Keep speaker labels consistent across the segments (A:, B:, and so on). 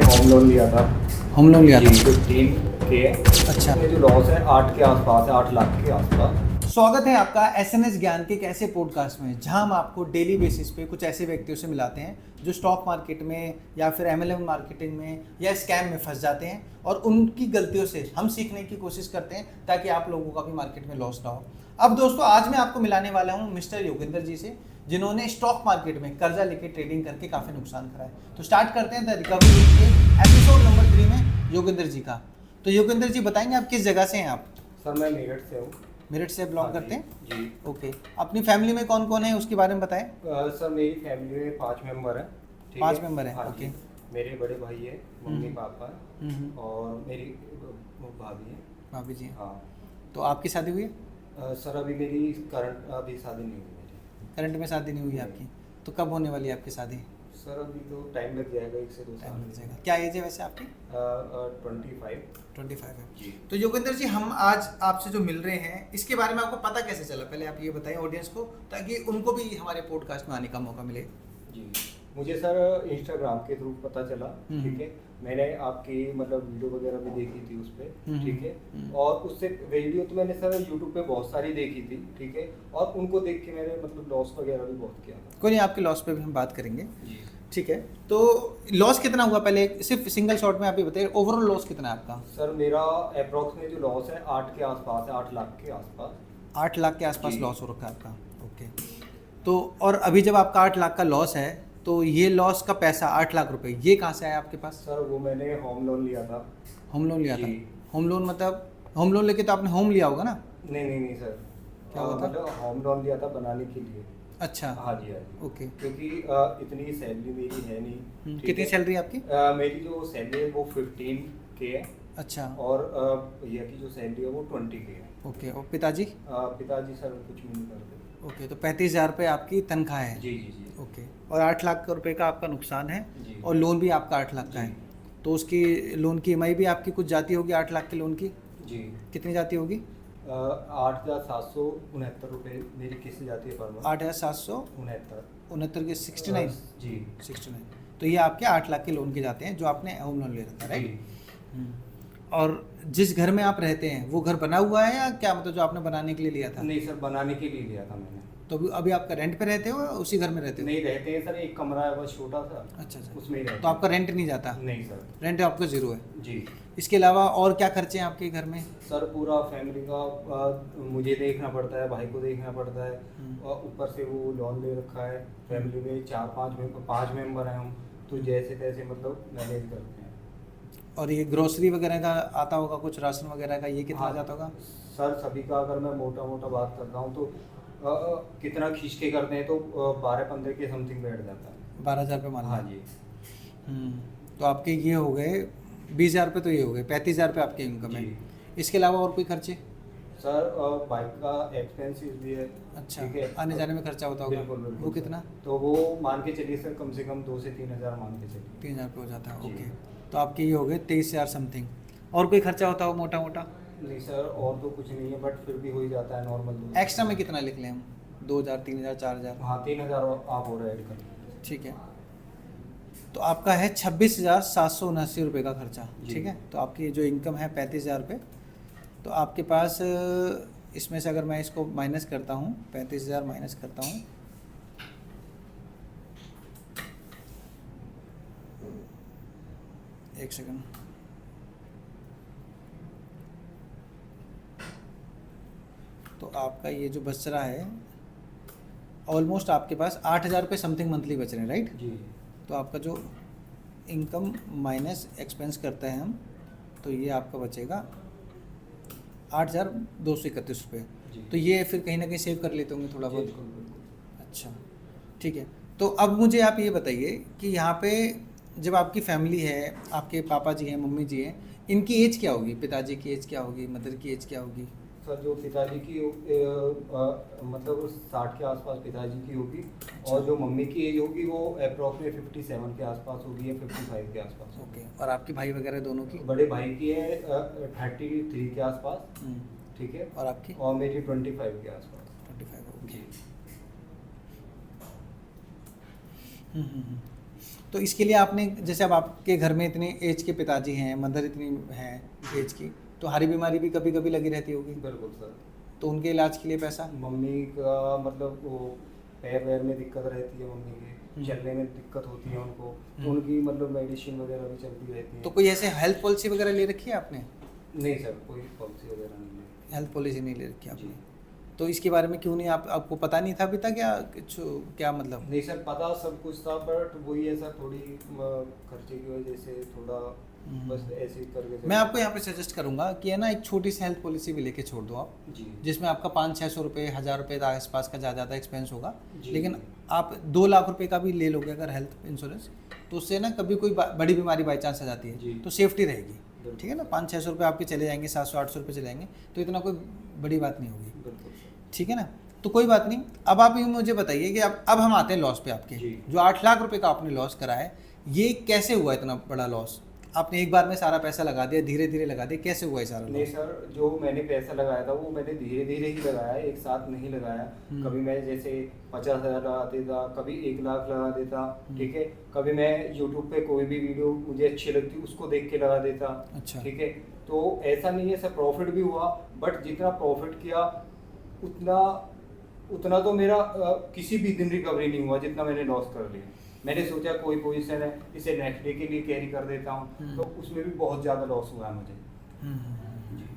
A: Home loan लिया था।
B: Home loan लिया था।
A: 15 के।
B: अच्छा।
A: जो लॉस है 8 के आसपास है, 8 लाख के आसपास।
B: स्वागत है आपका एसएनएस ज्ञान के एक ऐसे पॉडकास्ट में जहां हम आपको डेली बेसिस पे कुछ ऐसे व्यक्तियों से मिलाते हैं जो स्टॉक मार्केट में या फिर एमएलएम मार्केटिंग में या स्कैम में फंस जाते हैं और उनकी गलतियों से हम सीखने की कोशिश करते हैं ताकि आप लोगों का भी मार्केट में लॉस ना हो। अब दोस्तों आज मैं आपको मिलाने वाला हूँ मिस्टर योगेंद्र जी से, जिन्होंने स्टॉक मार्केट में कर्जा लेके ट्रेडिंग करके काफ़ी नुकसान करा है। तो स्टार्ट करते हैं द रिकवरी के एपिसोड नंबर 3 में योगेंद्र जी का। तो योगेंद्र जी बताएंगे आप किस जगह से हैं आप?
A: सर मैं मेरठ से हूँ।
B: मेरठ से बिलोंग
A: हाँ
B: करते हैं?
A: जी।
B: ओके। अपनी फैमिली में कौन कौन है उसके बारे में बताएं।
A: सर मेरी फैमिली में 5 मेंबर हैं। ठीक
B: 5
A: है?
B: मेंबर हैं,
A: हाँ
B: ओके।
A: जी। मेरे बड़े भाई है, मम्मी पापा और मेरी भाभी है।
B: भाभी जी हैं।
A: हाँ।
B: तो आपकी शादी हुई है?
A: सर अभी मेरी करंट अभी शादी नहीं हुई मेरी।
B: करंट में शादी नहीं हुई है आपकी? तो कब होने वाली है आपकी शादी?
A: सर अभी तो टाइम लग जाएगा, 1 से 2
B: टाइम
A: साल
B: लग जाएगा। क्या एज है वैसे आपकी?
A: 25।
B: 25 है।
A: जी।
B: तो योगेंद्र जी हम आज आपसे जो मिल रहे हैं इसके बारे में आपको पता कैसे चला? पहले आप ये बताएं ऑडियंस को ताकि उनको भी हमारे पॉडकास्ट में आने का मौका मिले।
A: जी मुझे सर इंस्टाग्राम के थ्रू पता चला। ठीक है, मैंने आपकी मतलब वीडियो वगैरह भी देखी थी उस पर। ठीक है, और उससे वीडियो तो मैंने सर यूट्यूब पे बहुत सारी देखी थी। ठीक है, और उनको देख के मैंने मतलब लॉस वगैरह भी बहुत किया था।
B: कोई नहीं, आपके लॉस पे भी हम बात करेंगे।
A: जी
B: ठीक है, तो लॉस कितना हुआ पहले सिर्फ सिंगल शॉट में आप ये बताइए, ओवरऑल लॉस कितना है आपका?
A: सर मेरा अप्रॉक्सीमेट जो लॉस है 8 के आसपास है, 8 लाख के आसपास।
B: 8 लाख के आसपास
A: जी।
B: लॉस हो रखा है आपका। ओके। तो और अभी जब आपका 8 लाख का लॉस है तो ये लॉस का पैसा 8 लाख रुपए ये कहाँ से आया आपके पास?
A: सर वो मैंने होम लोन लिया था।
B: होम लोन लिया था?
A: जी।
B: होम लोन मतलब होम लोन लेके तो आपने होम लिया होगा ना?
A: नहीं सर।
B: क्या हुआ था?
A: मतलब होम लोन लिया था बनाने के लिए।
B: अच्छा।
A: हाँ जी हाँ जी।
B: ओके।
A: क्योंकि इतनी सैलरी मेरी है नहीं। ठीक
B: कितनी
A: है?
B: सैलरी आपकी?
A: मेरी जो सैलरी है वो 15 के है।
B: अच्छा।
A: और भैया की जो सैलरी है वो 20 के है।
B: ओके। और पिताजी?
A: पिताजी सर कुछ भी नहीं करते।
B: ओके, तो 35,000 रुपये आपकी तनख्वाह है।
A: जी जी जी।
B: ओके। और 8 लाख रुपए का आपका नुकसान है
A: जी।
B: और लोन भी आपका 8 लाख का है। तो उसकी लोन की ईएमआई भी आपकी कुछ जाती होगी 8 लाख के लोन की?
A: जी।
B: कितनी जाती होगी?
A: 8,769 मेरी किस्त जाती है पर मंथ।
B: 8,769 की 69?
A: जी
B: 69। तो ये आपके 8 लाख के लोन के जाते हैं जो आपने होम लोन ले रखा है, राइट?
A: जी।
B: और जिस घर में आप रहते हैं वो घर बना हुआ है या क्या, मतलब जो आपने बनाने के लिए लिया था?
A: नहीं सर, बनाने के लिए लिया था मैंने।
B: तो अभी आपका रेंट पे रहते हो या उसी घर में रहते हो?
A: नहीं रहते हैं सर, एक कमरा है बस छोटा सा।
B: अच्छा अच्छा।
A: उसमें ही रहते
B: तो आपका रेंट नहीं जाता?
A: हैं। नहीं सर।
B: रेंट आपका जीरो है?
A: जी।
B: इसके अलावा और क्या खर्चे हैं आपके घर में?
A: सर पूरा फैमिली का मुझे देखना पड़ता है, भाई को देखना पड़ता है। और ऊपर से वो लोन ले रखा है। फैमिली में 5 मेंबर हैं हम, तो जैसे तैसे मतलब मैनेज करते हैं।
B: और ये ग्रोसरी वगैरह का आता होगा कुछ, राशन वगैरह का, ये कितना
A: हाँ,
B: जाता होगा?
A: सर सभी का अगर मैं मोटा मोटा बात करता हूँ तो कितना खींच के करते हैं तो 12-15 के समथिंग बैठ जाता है।
B: 12,000 रुपये मान
A: हाँ
B: लो।
A: जी।
B: तो आपके ये हो गए 20,000 रुपये, तो ये हो गए 35,000 रुपये आपके इनकम है।
A: जी।
B: इसके अलावा और कोई खर्चे?
A: सर बाइक का एक्सपेंसिव भी है।
B: अच्छा।
A: ठीक है,
B: आने जाने में खर्चा होता होगा?
A: बिल्कुल बिल्कुल।
B: वो कितना?
A: तो वो मान के चलिए सर, कम से कम 2 से 3 हज़ार मान के चलिए।
B: 3,000 रुपये हो जाता है।
A: जी।
B: ओके। तो आपके ये हो गए 23,000 समथिंग। और कोई खर्चा होता हो मोटा मोटा?
A: नहीं सर, और तो कुछ नहीं है, बट फिर भी हो ही जाता है नॉर्मल।
B: एक्स्ट्रा में कितना लिख लें हम? 2,000, 3,000, 4,000?
A: हाँ 3,000 आप और ऐड कर।
B: ठीक है। तो आपका है 26,779 रुपये का खर्चा।
A: जी।
B: ठीक है, तो आपकी जो इनकम है 35,000 रुपये, तो आपके पास इसमें से अगर मैं इसको माइनस करता हूँ, 35,000 माइनस करता हूँ, एक सेकंड, तो आपका ये जो बच रहा है ऑलमोस्ट आपके पास 8,000 रुपये समथिंग मंथली बच रहे हैं, राइट?
A: जी।
B: तो आपका जो इनकम माइनस एक्सपेंस करते हैं हम, तो ये आपका बचेगा 8,231 रुपये।
A: जी।
B: तो ये फिर कहीं ना कहीं सेव कर लेते होंगे थोड़ा बहुत?
A: बिल्कुल बिल्कुल।
B: अच्छा, ठीक है। तो अब मुझे आप ये बताइए कि यहाँ पे जब आपकी फैमिली है, आपके पापा जी हैं, मम्मी जी हैं, इनकी एज क्या होगी? पिताजी की एज क्या होगी? मदर की एज क्या होगी?
A: सर जो पिताजी की मतलब 60 के आसपास पिताजी की होगी।
B: अच्छा।
A: और जो मम्मी की एज होगी वो अप्रॉक्सीमेट 57 के आसपास होगी या 55 के आसपास होगी।
B: ओके। और आपके भाई वगैरह दोनों की?
A: बड़े भाई की है 33 के आसपास।
B: हम्म,
A: ठीक है।
B: और आपकी?
A: और मेरी 25 के आसपास।
B: 25। ओके।
A: जी।
B: तो इसके लिए आपने, जैसे अब आपके घर में इतने एज के पिताजी हैं, मदर इतनी हैं एज की, तो हारी बीमारी भी कभी कभी लगी रहती होगी,
A: बिल्कुल सर।
B: तो उनके इलाज के लिए पैसा?
A: मम्मी का मतलब वो पैर वैर में दिक्कत रहती है मम्मी के, चलने में दिक्कत होती है उनको, तो उनकी मतलब मेडिसिन वगैरह भी चलती रहती है।
B: तो कोई ऐसे हेल्थ पॉलिसी वगैरह ले रखी है आपने?
A: नहीं सर, कोई पॉलिसी वगैरह नहीं है।
B: हेल्थ पॉलिसी नहीं ले रखी आपने?
A: जी।
B: तो इसके बारे में क्यों नहीं, आपको पता नहीं था अभी तक, या कुछ, क्या मतलब?
A: नहीं सर, पता सब कुछ था, बट वही है सर, थोड़ी खर्चे की वजह से थोड़ा बस ऐसे ही करके।
B: मैं आपको यहाँ पे सजेस्ट करूँगा कि है ना, एक छोटी सी हेल्थ पॉलिसी भी लेके छोड़ दो आप,
A: जी।
B: जिसमें आपका 500-600 रुपये, 1000 रुपये के आसपास का ज़्यादा एक्सपेंस होगा,
A: जी।
B: लेकिन आप 2 लाख रुपए का भी ले लोगे अगर हेल्थ इंश्योरेंस, तो उससे ना कभी कोई बड़ी बीमारी बाई चांस आ जाती
A: जी।
B: है तो सेफ्टी रहेगी।
A: बिल्कुल।
B: ठीक है ना, 500-600 रुपये आपके चले जाएंगे, 700-800 रुपये चले जाएंगे, तो इतना कोई बड़ी बात नहीं होगी।
A: बिल्कुल सर।
B: ठीक है ना, तो कोई बात नहीं। अब आप ये मुझे बताइए कि अब हम आते हैं लॉस पे आपके।
A: जी।
B: जो 8 लाख रुपए का आपने लॉस करा है, ये कैसे हुआ इतना बड़ा लॉस? आपने एक बार में सारा पैसा लगा दिया, धीरे धीरे लगा दिया, कैसे हुआ ये सारा
A: नहीं
B: लॉस?
A: सर, जो मैंने पैसा लगाया था वो मैंने धीरे धीरे ही लगाया, एक साथ नहीं लगाया। कभी मैं जैसे 50,000 लगा देता, कभी 1 लाख लगा देता, ठीक है। कभी मैं यूट्यूब पे कोई भी वीडियो मुझे अच्छी लगती उसको देख के लगा देता।
B: अच्छा।
A: ठीक है, तो ऐसा नहीं है सर, प्रॉफिट भी हुआ, बट जितना प्रॉफिट किया उतना तो मेरा किसी भी दिन रिकवरी नहीं हुआ जितना मैंने लॉस कर लिया। मैंने सोचा कोई पोजीशन है, इसे नेक्स्ट डे के लिए कैरी कर देता हूँ, तो उसमें भी बहुत ज़्यादा लॉस हुआ है मुझे। जी।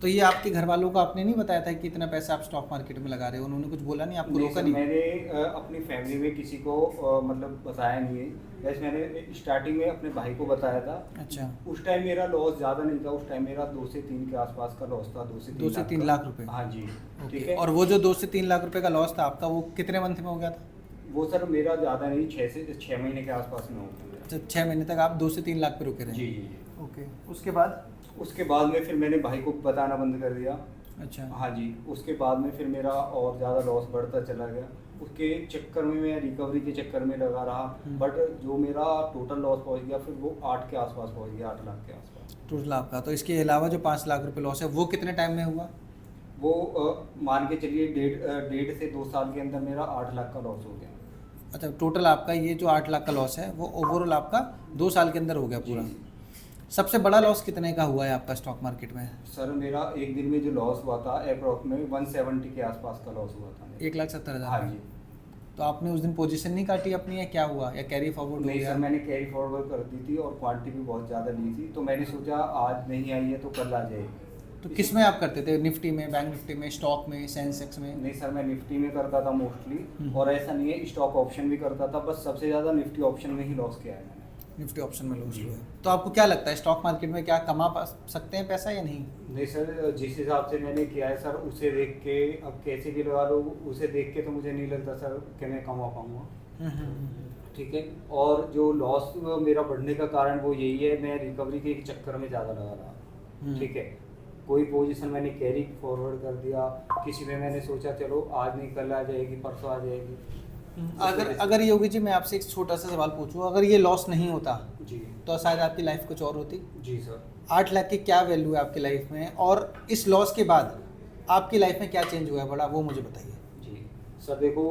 B: तो ये आपके घर वालों को आपने नहीं बताया था कि इतना पैसा आप स्टॉक मार्केट में लगा रहे हो? उन्होंने कुछ बोला नहीं, आपको
A: नहीं
B: रोका
A: सर,
B: नहीं?
A: मैंने अपनी फैमिली में किसी को मतलब बताया नहीं है। वैसे मैंने स्टार्टिंग में अपने भाई को बताया था।
B: अच्छा।
A: उस टाइम मेरा लॉस ज़्यादा नहीं था, उस टाइम मेरा 2 से 3 के आसपास का लॉस था, 2 से 3
B: लाख रुपए?
A: हाँ जी।
B: ओके।
A: ठीक है।
B: और वो जो 2 से 3 लाख रुपए का लॉस था आपका, वो कितने मंथ में हो गया था?
A: वो सर मेरा ज़्यादा नहीं, 6 से 6 महीने के आसपास में हो गया।
B: अच्छा, 6 महीने तक आप 2 से 3 लाख पे रुके रहे?
A: जी जी।
B: ओके। उसके बाद?
A: उसके बाद में फिर मैंने भाई को बताना बंद कर दिया।
B: अच्छा।
A: हाँ जी। उसके बाद में फिर मेरा और ज़्यादा लॉस बढ़ता चला गया। उसके चक्कर में मैं रिकवरी के चक्कर में लगा रहा, बट जो मेरा टोटल लॉस पहुंच गया फिर वो 8 के आसपास पहुंच गया, 8 लाख के आसपास
B: टोटल आपका। तो इसके अलावा जो 5 लाख रुपए लॉस है, वो कितने टाइम में हुआ?
A: वो मान के चलिए 1.5 से 2 साल के अंदर मेरा 8 लाख का लॉस हो गया।
B: अच्छा, टोटल आपका ये जो 8 लाख का लॉस है वो ओवरऑल आपका 2 साल के अंदर हो गया पूरा। सबसे बड़ा लॉस कितने का हुआ है आपका स्टॉक मार्केट में?
A: सर मेरा एक दिन में जो लॉस हुआ था अप्रॉक्स में 170 के आसपास का लॉस हुआ था।
B: 1,70,000?
A: हाँ जी।
B: तो आपने उस दिन पोजीशन नहीं काटी अपनी, या क्या हुआ, या कैरी फॉरवर्ड हो
A: नहीं
B: गया?
A: सर, मैंने कैरी फॉरवर्ड कर दी थी और क्वांटिटी भी बहुत ज़्यादा ली थी, तो मैंने सोचा आज नहीं आई है तो कल आ जाएगी।
B: तो किस में आप करते थे? निफ्टी में, बैंक निफ्टी में, स्टॉक में, सेंसेक्स में?
A: नहीं सर, मैं निफ्टी में करता था मोस्टली, और ऐसा नहीं है स्टॉक ऑप्शन भी करता था, बस सबसे ज़्यादा निफ्टी ऑप्शन में ही लॉस किया है मैंने।
B: निफ्टी ऑप्शन में लॉस हुआ है। तो आपको क्या लगता है स्टॉक मार्केट में क्या कमा सकते हैं पैसा या नहीं?
A: नहीं सर, जिस हिसाब से मैंने किया है सर, उसे देख के अब कैसे भी लगा लो, उसे देख के तो मुझे नहीं लगता सर कि मैं कमा पाऊँगा। ठीक है। और जो लॉस मेरा बढ़ने का कारण वो यही है, मैं रिकवरी के चक्कर में ज़्यादा लगा रहा। ठीक है। कोई पोजीशन मैंने कैरी फॉरवर्ड कर दिया, किसी में मैंने सोचा चलो आज नहीं कल आ जाएगी, परसों आ जाएगी।
B: अगर योगी जी मैं आपसे एक छोटा सा सवाल पूछूं, अगर ये लॉस नहीं होता
A: जी
B: तो शायद आपकी लाइफ कुछ और होती?
A: जी सर।
B: 8 लाख की क्या वैल्यू है आपकी लाइफ में, और इस लॉस के बाद आपकी लाइफ में क्या चेंज हुआ है बड़ा, वो मुझे बताइए।
A: जी सर, देखो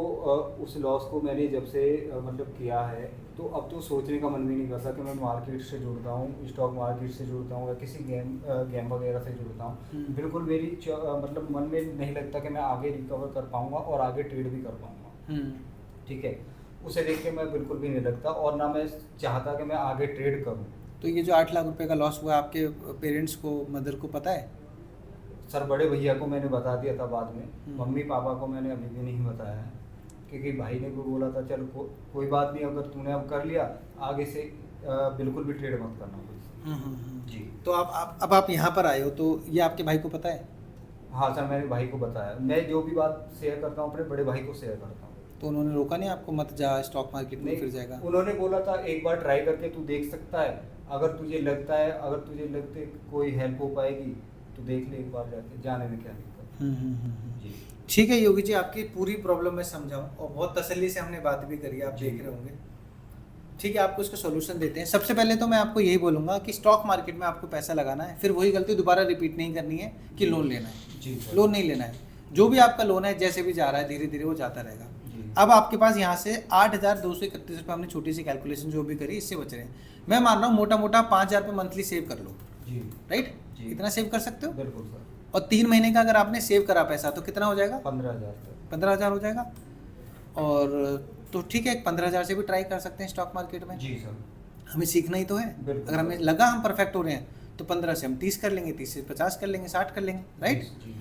A: उस लॉस को मैंने जब से मतलब किया है, तो अब तो सोचने का मन भी नहीं करता कि मैं मार्केट से जुड़ता हूँ, स्टॉक मार्केट से जुड़ता हूँ, या किसी गेम वगैरह से जुड़ता हूँ। बिल्कुल मेरी मतलब मन में नहीं लगता कि मैं आगे रिकवर कर पाऊँगा और आगे ट्रेड भी कर पाऊँगा। ठीक है। उसे देख के मैं बिल्कुल भी नहीं लगता, और ना मैं चाहता कि मैं आगे ट्रेड करूं।
B: तो ये जो 8 लाख रुपए का लॉस हुआ, आपके पेरेंट्स को, मदर को पता है?
A: सर बड़े भैया को मैंने बता दिया था बाद में, मम्मी पापा को मैंने अभी भी नहीं बताया है, क्योंकि भाई ने भी बोला था चल कोई बात नहीं, अगर तूने अब कर लिया आगे से बिल्कुल भी ट्रेड मत करना। जी।
B: तो अब आप यहाँ पर आए हो, तो ये आपके भाई को पता है?
A: हाँ सर, मैंने भाई को बताया। मैं जो भी बात शेयर करता हूँ अपने बड़े भाई को शेयर करता हूँ।
B: तो उन्होंने रोका नहीं आपको, मत जा स्टॉक मार्केट में, फिर जाएगा?
A: उन्होंने बोला था एक बार ट्राई करके तू देख सकता है, अगर तुझे लगता है, अगर तुझे लगते कोई हेल्प हो पाएगी तो देख ले एक बार, जाके जाने में क्या दिक्कत। जी
B: ठीक है योगी जी, आपकी पूरी प्रॉब्लम मैं समझाऊँ, और बहुत तसल्ली से हमने बात भी करी, आप देख रहे होंगे। ठीक है, आपको इसका सोल्यूशन देते हैं। सबसे पहले तो मैं आपको यही बोलूँगा कि स्टॉक मार्केट में आपको पैसा लगाना है, फिर वही गलती दोबारा रिपीट नहीं करनी है कि लोन लेना है।
A: जी
B: लोन नहीं लेना है, जो भी आपका लोन है जैसे भी जा रहा है धीरे धीरे वो जाता रहेगा। अब आपके पास यहाँ से 8,231 रुपये हमने छोटी सी कैलकुलेशन जो भी करी इससे बच रहे हैं। मैं मान रहा हूँ मोटा मोटा 5,000 रुपये मंथली सेव कर लो
A: जी।
B: राइट,
A: जी।
B: इतना सेव कर सकते हो।
A: बिल्कुल सर।
B: और 3 महीने का अगर आपने सेव करा पैसा तो कितना हो जाएगा?
A: 15,000 सर।
B: 15,000 हो जाएगा। और तो ठीक है, 15,000 से भी ट्राई कर सकते हैं स्टॉक मार्केट में।
A: जी सर।
B: हमें सीखना ही तो है।
A: बिल्कुल।
B: अगर हमें लगा हम परफेक्ट हो रहे हैं तो 15 से हम 30 कर लेंगे, 30 से 50 कर लेंगे, 60 कर लेंगे राइट।
A: जी।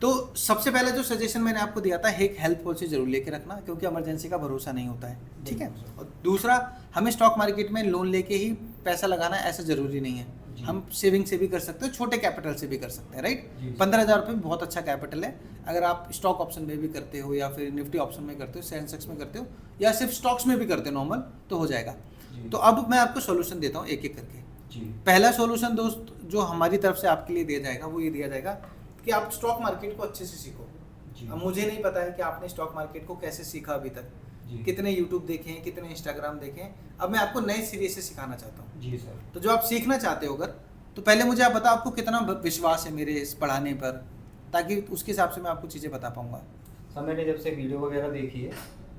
B: तो सबसे पहले जो सजेशन मैंने आपको दिया था, एक हेल्थ पॉलिसी जरूर लेके रखना, क्योंकि इमरजेंसी का भरोसा नहीं होता है, ठीक है। और दूसरा, हमें स्टॉक मार्केट में लोन लेके ही पैसा लगाना ऐसा जरूरी नहीं है, हम सेविंग से भी कर सकते हो, छोटे कैपिटल से भी कर सकते हैं राइट। 15,000 रुपये बहुत अच्छा कैपिटल है। अगर आप स्टॉक ऑप्शन में भी करते हो या फिर निफ्टी ऑप्शन में करते हो, सेंसेक्स में करते हो या सिर्फ स्टॉक्स में भी करते हो नॉर्मल, तो हो जाएगा। तो अब मैं आपको सोल्यूशन देता हूँ एक एक करके।
A: जी।
B: पहला सोल्यूशन दोस्त जो हमारी तरफ से आपके लिए दिया जाएगा वो ये दिया जाएगा कि आप स्टॉक मार्केट को अच्छे से सीखो। अब मुझे नहीं पता है कि आपने स्टॉक मार्केट को कैसे सीखा अभी तक, कितने यूट्यूब देखे हैं, कितने इंस्टाग्राम देखे हैं। अब मैं आपको नए सिरे से सिखाना चाहता हूँ।
A: जी सर।
B: तो जो आप सीखना चाहते हो अगर, तो पहले मुझे आप बताओ आपको कितना विश्वास है मेरे इस पढ़ाने पर, ताकि उसके हिसाब से मैं आपको चीज़ें बता पाऊंगा।
A: सर मैंने जब से वीडियो वगैरह देखी है,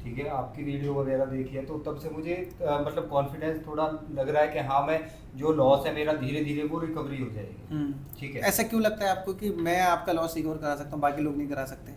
A: ठीक है, आपकी वीडियो वगैरह देखी है, तो तब से मुझे मतलब कॉन्फिडेंस थोड़ा लग रहा है कि हाँ, मैं जो लॉस है मेरा धीरे धीरे वो रिकवरी हो जाएगी। ठीक है।
B: ऐसा क्यों लगता है आपको कि मैं आपका लॉस रिकवर करा सकता हूँ, बाकी लोग नहीं करा सकते?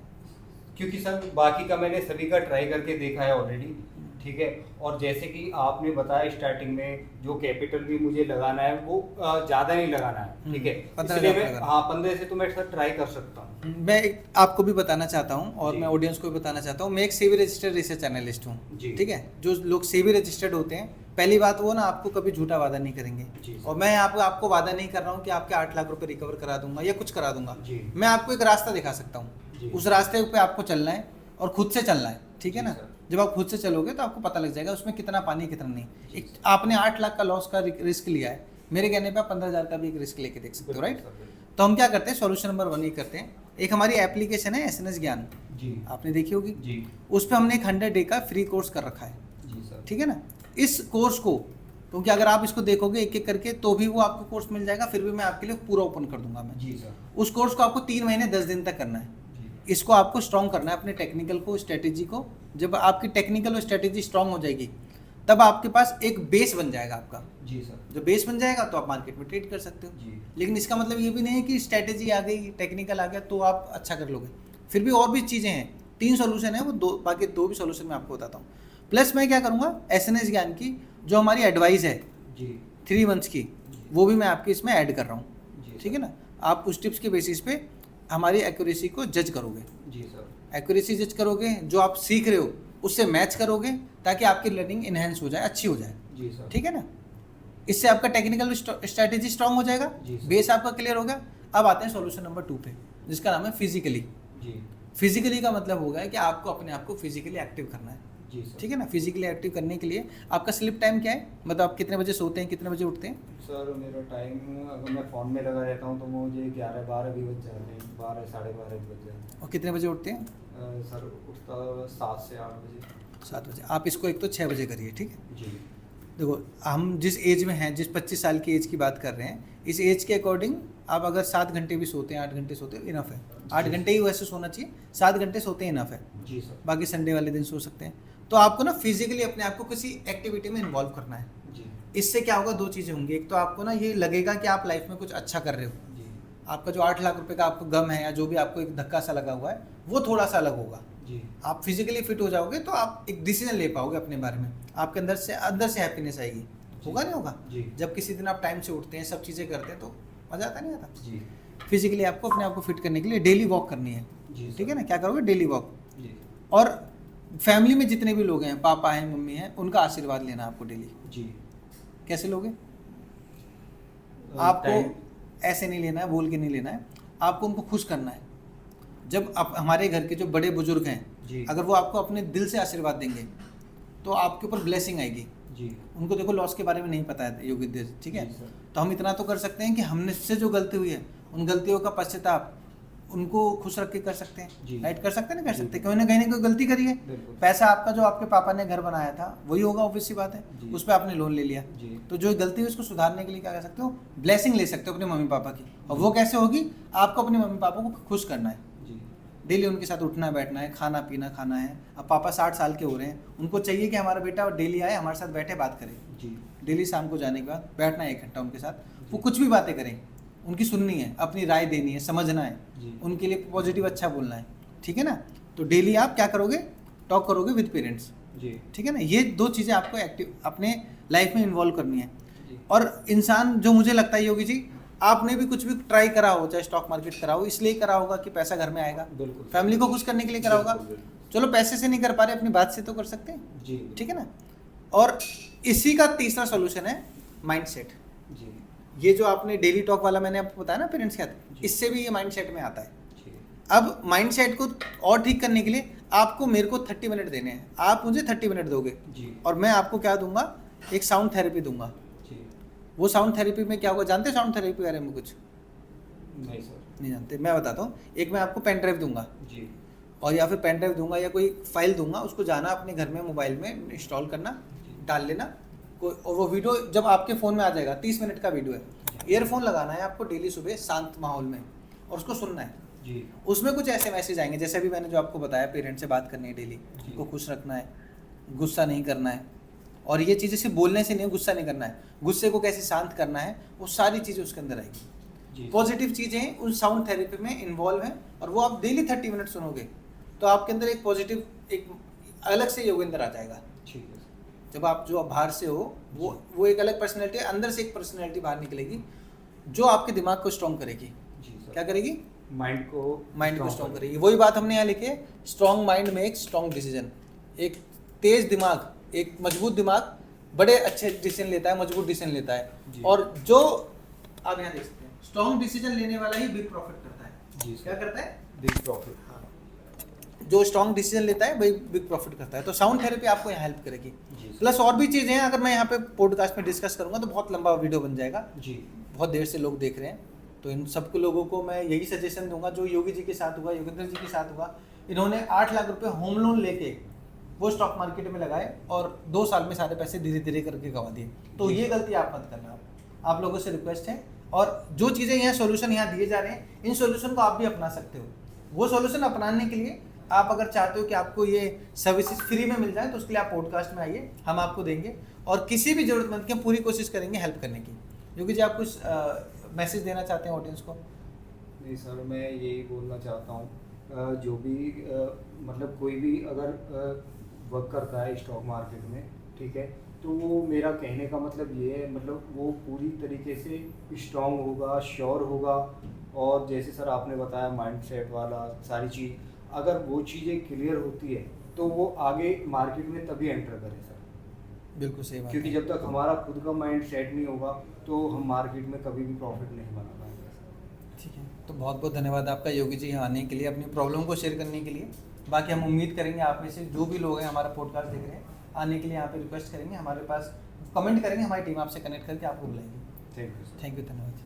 A: क्योंकि सर बाकी का मैंने सभी का ट्राई करके देखा है ऑलरेडी, ठीक है। और जैसे कि आपने बताया स्टार्टिंग में, जो कैपिटल भी मुझे लगाना है वो ज़्यादा नहीं लगाना है, ठीक है।
B: 15,000
A: इसलिए मैं 15 से तो मैं सर ट्राई कर सकता हूँ।
B: मैं आपको भी बताना चाहता हूँ और मैं ऑडियंस को भी बताना चाहता हूँ, मैं एक सेबी रजिस्टर्ड रिसर्च एनालिस्ट हूँ, ठीक है। जो लोग सेबी रजिस्टर्ड होते हैं, पहली बात वो ना आपको कभी झूठा वादा नहीं करेंगे। और मैं आपको वादा नहीं कर रहा हूँ कि आपके 8 लाख रुपए रिकवर करा दूंगा या कुछ करा दूंगा। मैं आपको एक रास्ता दिखा सकता हूँ, उस रास्ते पे आपको चलना है और खुद से चलना है, ठीक है ना। जब आप खुद से चलोगे तो आपको पता लग जाएगा उसमें कितना पानी कितना नहीं। एक आपने 8 लाख का लॉस का रिस्क लिया है, मेरे कहने पे आप 15,000 का भी एक रिस्क लेके देख सकते हो राइट। तो हम क्या करते हैं, सॉल्यूशन नंबर 1 ये करते हैं। एक हमारी एप्लीकेशन है एसएनएस ज्ञान, जी आपने देखी होगी जी। उस पर हमने एक 100 डे का फ्री कोर्स कर रखा है जी सर, ठीक है ना। इस कोर्स को, क्योंकि अगर आप इसको देखोगे एक एक करके तो भी वो आपको कोर्स मिल जाएगा, फिर भी मैं आपके लिए पूरा ओपन कर दूंगा मैं जी सर। उस कोर्स को आपको 3 महीने 10 दिन तक करना है। इसको आपको स्ट्रॉन्ग करना है, अपने टेक्निकल को, स्ट्रेटेजी को। जब आपकी टेक्निकल और स्ट्रेटेजी स्ट्रॉन्ग हो जाएगी तब आपके पास एक बेस बन जाएगा आपका जी सर। जब बेस बन जाएगा तो आप मार्केट में ट्रेड कर सकते हो जी। लेकिन इसका मतलब ये भी नहीं है कि स्ट्रेटेजी आ गई, टेक्निकल आ गया तो आप अच्छा कर लोगे। फिर भी और भी चीज़ें हैं, 3 सॉल्यूशन है वो, बाकी 2 भी सॉल्यूशन मैं आपको बताता हूँ। प्लस मैं क्या करूँगा, एसएनएस ज्ञान की जो हमारी एडवाइस है जी 3 मंथ्स की, वो भी मैं आपके इसमें ऐड कर रहा हूँ, ठीक है ना। आप उस टिप्स के बेसिस पे हमारी एक्यूरेसी को जज करोगे जी सर। एक्यूरेसी जज करोगे, जो आप सीख रहे हो उससे मैच करोगे, ताकि आपकी लर्निंग इनहेंस हो जाए, अच्छी हो जाए जी सर, ठीक है ना। इससे आपका टेक्निकल स्ट्रैटेजी स्ट्रांग हो जाएगा, बेस आपका क्लियर होगा। अब आते हैं सॉल्यूशन नंबर 2 पे, जिसका नाम है फिजिकली जी। फिजिकली का मतलब होगा कि आपको अपने आप को फिजिकली एक्टिव करना है जी सर, ठीक है ना। फिजिकली एक्टिव करने के लिए आपका स्लीप टाइम क्या है, मतलब आप कितने बजे सोते हैं, कितने बजे उठते हैं?
A: सर मेरा टाइम, अगर मैं फ़ोन में लगा रहता हूँ तो मुझे 11-12 भी बज जाते हैं, 12 साढ़े 12 भी बज जाते हैं।
B: और कितने बजे उठते हैं?
A: सर उठता 7 से 8 बजे।
B: 7 बजे। आप इसको एक तो 6 बजे करिए, ठीक है
A: जी।
B: देखो हम जिस एज में हैं, जिस 25 साल की एज की बात कर रहे हैं, इस एज के अकॉर्डिंग आप अगर 7 घंटे भी सोते हैं, 8 घंटे सोते हैं, इनफ है। 8 घंटे ही वैसे सोना चाहिए, 7 घंटे सोते हैं इनफ है जी सर। बाकी संडे वाले दिन सो सकते हैं। तो आपको ना फिजिकली अपने आप को किसी एक्टिविटी में इन्वॉल्व करना है जी। इससे क्या होगा, 2 चीज़ें होंगी। एक तो आपको ना ये लगेगा कि आप लाइफ में कुछ अच्छा कर रहे हो जी। आपका जो 8 लाख रुपए का आपको गम है या जो भी आपको एक धक्का सा लगा हुआ है वो थोड़ा सा अलग होगा जी। आप फिजिकली फिट हो जाओगे तो आप एक डिसीजन ले पाओगे अपने बारे में, आपके अंदर से हैप्पीनेस आएगी। होगा नहीं होगा जी। जब किसी दिन आप टाइम से उठते हैं, सब चीज़ें करते हैं तो मज़ा आता नहीं आता जी। फिजिकली आपको अपने आप को फिट करने के लिए डेली वॉक करनी है जी, ठीक है ना। क्या करोगे, डेली वॉक जी। और फैमिली में जितने भी लोग हैं, पापा हैं, मम्मी हैं, उनका आशीर्वाद लेना आपको डेली जी। कैसे लोगे? आपको ऐसे नहीं लेना है, बोल के नहीं लेना है, आपको उनको खुश करना है। जब आप, हमारे घर के जो बड़े बुजुर्ग हैं जी, अगर वो आपको अपने दिल से आशीर्वाद देंगे तो आपके ऊपर ब्लेसिंग आएगी जी। उनको देखो लॉस के बारे में नहीं पता है योगी, ठीक है। तो हम इतना तो कर सकते हैं कि हमने से जो गलती हुई है उन गलतियों का पश्चाताप उनको खुश रख के कर सकते हैं, राइट। कर सकते हैं, नहीं कर सकते, कोई ना कोई गलती करी है। पैसा आपका जो आपके पापा ने घर बनाया था वही होगा, ऑब्वियस सी बात है, उस पर आपने लोन ले लिया। तो जो गलती हुई उसको सुधारने के लिए क्या कर सकते हो, ब्लेसिंग ले सकते हो अपने मम्मी पापा की। और वो कैसे होगी, आपको अपने मम्मी पापा को खुश करना है। डेली उनके साथ उठना बैठना है, खाना पीना खाना है। अब पापा 60 साल के हो रहे हैं, उनको चाहिए कि हमारा बेटा डेली आए, हमारे साथ बैठे बात करे।
A: जी
B: डेली शाम को जाने के बाद बैठना है 1 घंटा उनके साथ, वो कुछ भी बातें करें, उनकी सुननी है, अपनी राय देनी है, समझना है,
A: जी
B: उनके लिए पॉजिटिव अच्छा बोलना है, ठीक है ना। तो डेली आप क्या करोगे, टॉक करोगे विद पेरेंट्स,
A: जी
B: ठीक है ना। ये 2 चीज़ें आपको एक्टिव अपने लाइफ में इन्वॉल्व करनी है।
A: जी
B: और इंसान, जो मुझे लगता है योगी जी, आपने भी कुछ भी ट्राई करा हो, चाहे स्टॉक मार्केट करा हो, इसलिए करा होगा कि पैसा घर में आएगा,
A: बिल्कुल।
B: फैमिली को खुश करने के लिए करा होगा।
A: बिल्कुल, बिल्कुल।
B: चलो पैसे से नहीं कर पा रहे, अपनी बात से तो कर सकते हैं,
A: जी
B: ठीक है ना। और इसी का तीसरा सॉल्यूशन है माइंडसेट।
A: जी
B: ये जो आपने डेली टॉक वाला मैंने आपको बताया ना पेरेंट्स के साथ,
A: जी।
B: इससे भी ये माइंडसेट में आता है।
A: जी
B: अब माइंडसेट को और ठीक करने के लिए आपको मेरे को 30 मिनट देने हैं, आप मुझे 30 मिनट दोगे,
A: जी
B: और मैं आपको क्या दूंगा, एक साउंड थेरेपी दूंगा।
A: जी
B: वो साउंड थेरेपी में क्या होगा, जानते हैं साउंड थेरेपी के बारे में कुछ?
A: नहीं सर।
B: नहीं जानते, मैं बताता हूँ। एक मैं आपको पेन ड्राइव दूंगा,
A: जी
B: और या फिर पेन ड्राइव दूंगा या कोई फाइल दूंगा, उसको जाना अपने घर में मोबाइल में इंस्टॉल करना, डाल लेना कोई, और वो वीडियो जब आपके फ़ोन में आ जाएगा, 30 मिनट का वीडियो है, ईयरफोन लगाना है आपको डेली सुबह शांत माहौल में, और उसको सुनना है।
A: जी
B: उसमें कुछ ऐसे मैसेज आएंगे, जैसे अभी मैंने जो आपको बताया, पेरेंट्स से बात करनी है डेली,
A: जी।
B: उनको खुश रखना है, गुस्सा नहीं करना है, और ये चीज़ें सिर्फ बोलने से नहीं, गुस्सा नहीं करना है, गुस्से को कैसे शांत करना है, वो सारी चीज़ें उसके अंदर आएगी।
A: जी
B: पॉजिटिव चीज़ें उस साउंड थेरेपी में इन्वॉल्व हैं, और वो आप डेली 30 मिनट सुनोगे तो आपके अंदर एक पॉजिटिव, एक अलग से योगेंद्र आ जाएगा।
A: ठीक है सर।
B: जब आप जो बाहर से हो, वो एक अलग पर्सनैलिटी है, अंदर से एक पर्सनैलिटी बाहर निकलेगी जो आपके दिमाग को स्ट्रॉन्ग करेगी।
A: जी सर।
B: क्या करेगी?
A: माइंड को
B: स्ट्रॉन्ग करेगी। वही बात हमने यहाँ लिखी है, strong mind make strong decision. एक तेज दिमाग, एक मजबूत दिमाग बड़े अच्छे डिसीजन लेता है, मजबूत डिसीजन लेता है।
A: जी।
B: और जो आप यहाँ देख सकते हैं, स्ट्रॉन्ग डिसीजन लेने वाला ही बिग प्रॉफिट करता है।
A: जी सर।
B: क्या करता है?
A: Big profit.
B: हाँ, जो स्ट्रॉन्ग डिसीजन लेता है वही बिग प्रॉफिट करता है। तो साउंड थेरेपी आपको यहाँ हेल्प करेगी।
A: जी सर।
B: प्लस और भी चीज़ें हैं, अगर मैं यहाँ पे पॉडकास्ट में डिस्कस करूँगा तो बहुत लंबा वीडियो बन जाएगा,
A: जी
B: बहुत देर से लोग देख रहे हैं। तो इन सबको लोगों को मैं यही सजेशन दूंगा, जो योगी जी के साथ हुआ, योगेंद्र जी के साथ हुआ, इन्होंने 8 लाख रुपए होम लोन लेके वो स्टॉक मार्केट में लगाए, और 2 साल में सारे पैसे धीरे धीरे करके गंवा दिए। तो ये गलती आप मत करना। आप लोगों से रिक्वेस्ट है, और जो चीज़ें यहाँ सोल्यूशन यहाँ दिए जा रहे हैं, इन सोल्यूशन को आप भी अपना सकते हो। वो सोल्यूशन अपनाने के लिए आप अगर चाहते हो कि आपको ये सर्विसेज फ्री में मिल जाए, तो उसके लिए आप पॉडकास्ट में आइए, हम आपको देंगे, और किसी भी जरूरतमंद की पूरी कोशिश करेंगे हेल्प करने की। योगी जी, आप कुछ मैसेज देना चाहते हैं ऑडियंस को?
A: नहीं सर, मैं यही बोलना चाहता हूँ, जो भी मतलब कोई भी अगर वर्क करता है स्टॉक मार्केट में, ठीक है, तो वो मेरा कहने का मतलब ये है, मतलब वो पूरी तरीके से स्ट्रांग होगा, श्योर होगा, और जैसे सर आपने बताया माइंड सेट वाला सारी चीज़, अगर वो चीज़ें क्लियर होती है तो वो आगे मार्केट में तभी एंटर करे सर।
B: बिल्कुल सही बात
A: क्योंकि
B: है।
A: जब तक हमारा खुद का माइंड सेट नहीं होगा तो हम मार्केट में कभी भी प्रॉफिट नहीं बना पाएंगे सर।
B: ठीक है, तो बहुत बहुत धन्यवाद आपका योगी जी यहाँ आने के लिए, अपनी प्रॉब्लम को शेयर करने के लिए। बाकी हम उम्मीद करेंगे आप में से जो भी लोग हैं हमारा पॉडकास्ट देख रहे हैं, आने के लिए यहाँ पे रिक्वेस्ट करेंगे, हमारे पास कमेंट करेंगे, हमारी टीम आपसे कनेक्ट करके आपको बुलाएगी।
A: Thank you sir.
B: Thank you, धन्यवाद।